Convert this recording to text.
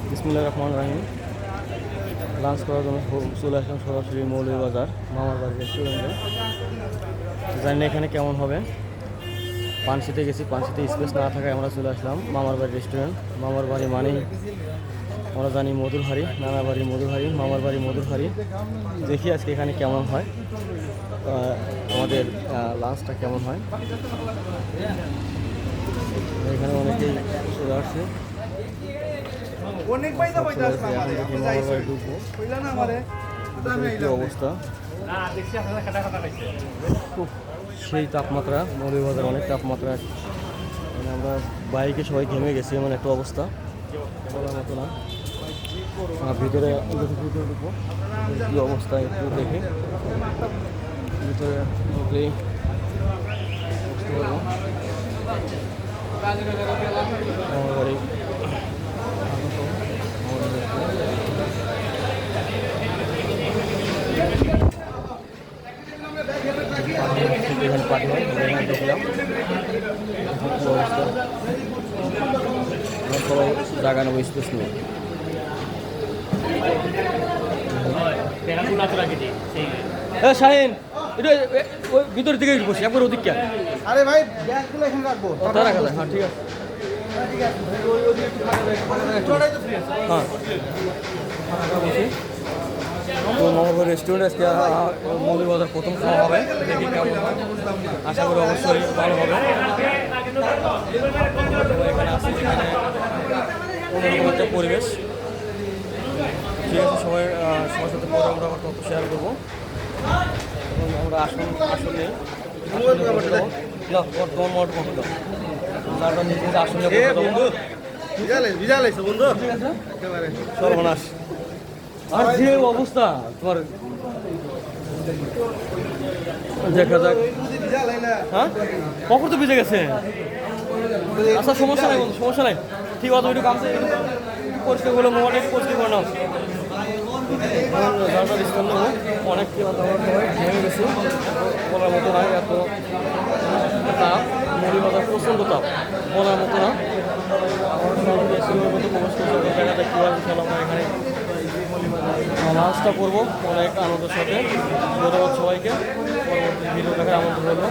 বিসমিল্লাহির রহমানির রহিম। লাঞ্চ করার জন্য চলে আসলাম সরাসরি মৌলভীবাজার মামার বাড়ি রেস্টুরেন্টে। জানি না এখানে কেমন হবে। পানশিতে গেছি, পানশিতে স্পেস না থাকায় আমরা চলে আসলাম মামার বাড়ি রেস্টুরেন্ট। মামার বাড়ি মানেই আমরা জানি মধুর হাড়ি, নানা বাড়ি মধুর হাড়ি, মামার বাড়ি মধুর হাড়ি। দেখি আজকে এখানে কেমন হয়, আমাদের লাঞ্চটা কেমন হয়। এখানে অনেকেই চলে আসছে। অবস্থা সেই তাপমাত্রা, মৌলভীবাজার অনেক তাপমাত্রা। মানে আমরা বাইকে সবাই ঘেমে গেছি, এমন একটা অবস্থা বলার মতো না। ভিতরে ঢুকবো, কী অবস্থা একটু দেখি। ভিতরে ঢুকলেই আমার বাড়ি এখানে পার্টি হয়, এখানে দেখলাম অবস্থা। সবাই জায়গা নেবো, স্পেস নেই। শাহিন এটা ওই ভিতরের দিকে বসি, একবার ওদিক কেন? আরে ভাই ব্যাগগুলো এখানে রাখবো, তা রাখা যায়। হ্যাঁ ঠিক আছে, হ্যাঁ বসি। তো মামার রেস্টুরেন্ট আজকে মৌলভীবাজার প্রথম খাওয়া হবে, দেখি কেমন হয়। আশা করি অবশ্যই ভালো হবে। এখানে আসি, এখানে অন্যরকম একটা পরিবেশ। ঠিক আছে, সবার সাথে পরে আমরা আমার তথ্য শেয়ার করবো। এবং আমরা আসলে তোমার মোট কত দাও আমরা নিজে আসলে সর্বনাশ। আর যে অবস্থা তোমার, দেখা যাক। হ্যাঁ কখন তো ভিজে গেছে। আচ্ছা সমস্যা নাই বন্ধু, সমস্যা নাই, ঠিক আছে। ওইটুকু কামছে পরিষ্কার করলে মোবাইলটা একটু পরিষ্কার করে নাও। যার স্থান নেবো, অনেক ঘেমে গেছে বলার মতো না। এত তাপ, মৌলভীবাজার প্রচণ্ড তাপ, বলার মতো না। প্রবেশ করতে দেখা যায় কীভাবে খেলা আমরা এখানে লাঞ্চটা করবো অনেক আনন্দের সাথে। ধন্যবাদ সবাইকে, পরবর্তী ভিডিও দেখার আমন্ত্রণ রইল।